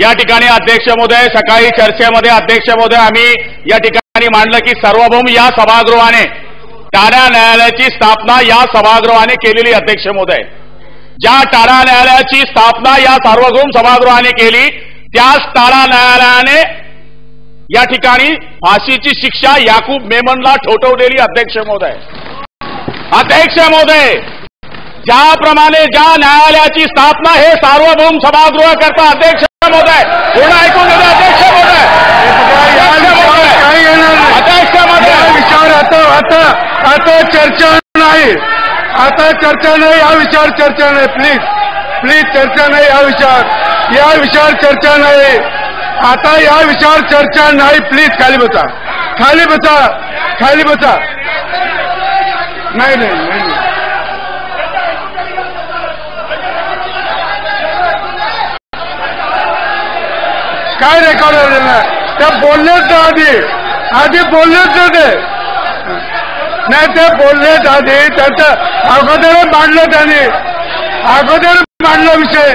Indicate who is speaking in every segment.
Speaker 1: या ठिकाणी अध्यक्ष महोदय, सकाळी चर्चेमध्ये अध्यक्ष महोदय आम्ही या ठिकाणी मांडलं की सार्वभौम या सभागृहाने टाळा न्यायालयाची स्थापना या सभागृहाने केलेली. अध्यक्ष महोदय, ज्या टाळा न्यायालयाची स्थापना या सार्वभौम सभागृहाने केली त्याच टाळा न्यायालयाने या ठिकाणी फाशीची शिक्षा याकूब मेमनला ठोठवलेली. अध्यक्ष महोदय, अध्यक्ष महोदय, ज्याप्रमाणे ज्या न्यायालयाची स्थापना हे सार्वभौम सभागृह करता. अध्यक्ष महोदय, पूर्ण ऐकून घेतो. अध्यक्ष महोदय, अध्यक्ष महोदय,
Speaker 2: विचार आता चर्चा नाही, आता चर्चा नाही, हा विचार चर्चा नाही. प्लीज चर्चा नाही, या विचार चर्चा नाही. आता या विचार चर्चा नाही. प्लीज खाली बसा. नाही. काय रेकॉर्ड झालं ना? त्या बोललेच ना आधी बोललेच ना नाही, ते बोललेच आधी. त्याचं अगोदर मांडलं विषय.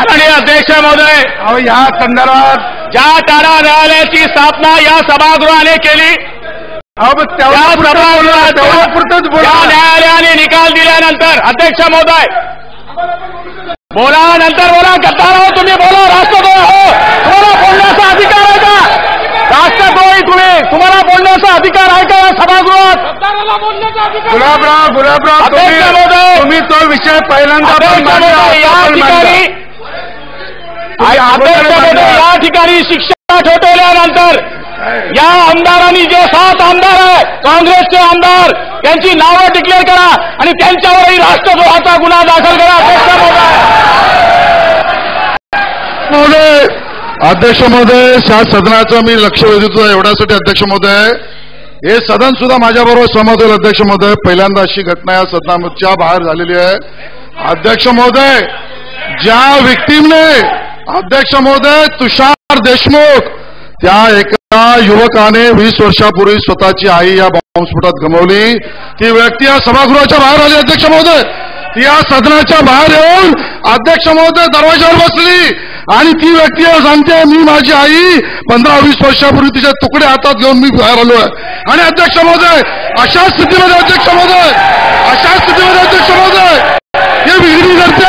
Speaker 1: आणि अध्यक्ष महोदय,
Speaker 2: या संदर्भात
Speaker 1: ज्या टाळा न्यायालयाची स्थापना या सभागृहाने केली न्यायालयाने निकाल दिल्यानंतर. अध्यक्ष महोदय, बोला, नंतर बोला. गद्दार हो तुम्ही, बोला. राष्ट्रद्रोही हो, तुम्हाला बोलण्याचा अधिकार आहे का? राष्ट्रद्रोही तुम्हाला बोलण्याचा अधिकार आहे का सभागृहात?
Speaker 2: गुलाबराव,
Speaker 1: अध्यक्ष महोदय,
Speaker 2: तुम्ही तो विषय पहिल्यांदा
Speaker 1: या ठिकाणी शिक्षा ठोठवल्यानंतर या आमदारांनी जे 7 आमदार आहे काँग्रेसचे आमदार, त्यांची नावं डिक्लेअर करा आणि त्यांच्यावरही राष्ट्रद्रोहाचा गुन्हा दाखल करा.
Speaker 2: अध्यक्ष महोदय, सदनाचं मी लक्ष वेधतो एवढ्यासाठी. अध्यक्ष महोदय, हे सदन सुद्धा माझ्याबरोबर सहमत होईल. अध्यक्ष महोदय, पहिल्यांदा अशी घटना या सदनाच्या बाहेर झालेली आहे. अध्यक्ष महोदय, ज्या विक्टीमने अध्यक्ष महोदय तुषार देशमुख त्या एका युवकाने 20 वर्षापूर्वी स्वतःची आई या बॉम्बस्फोटात गमावली, ती व्यक्ती या सभागृहाच्या बाहेर आली. अध्यक्ष महोदय, ती या सदनाच्या बाहेर येऊन अध्यक्ष महोदय दरवाजावर बसली आणि ती व्यक्ती सांगते मी माझी आई 15-20 वर्षापूर्वी तिचे तुकडे हातात घेऊन मी बाहेर आलो आहे. आणि अध्यक्ष महोदय, अशा स्थितीमध्ये अध्यक्ष महोदय हे विहिरी करते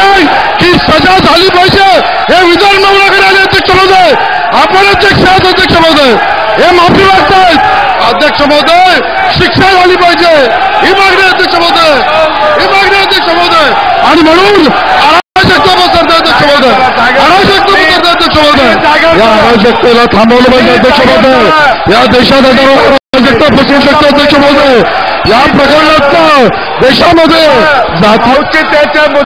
Speaker 2: की सजा झाली पाहिजे, हे विधान मंडळाकडे आले. अध्यक्ष महोदय, आपण अध्यक्ष आहात. अध्यक्ष महोदय, हे माफी मागतायत. अध्यक्ष महोदय, शिक्षा झाली पाहिजे ही मागणी. अध्यक्ष महोदय, आणि म्हणून अराजकता पसरते. अध्यक्ष महोदय, अध्यक्ष महोदय, या अराजकतेला थांबवलं पाहिजे. अध्यक्ष महोदय, या देशात अराजकता पसरू शकते. अध्यक्ष महोदय, या प्रकरणात देशामध्ये जातीच्या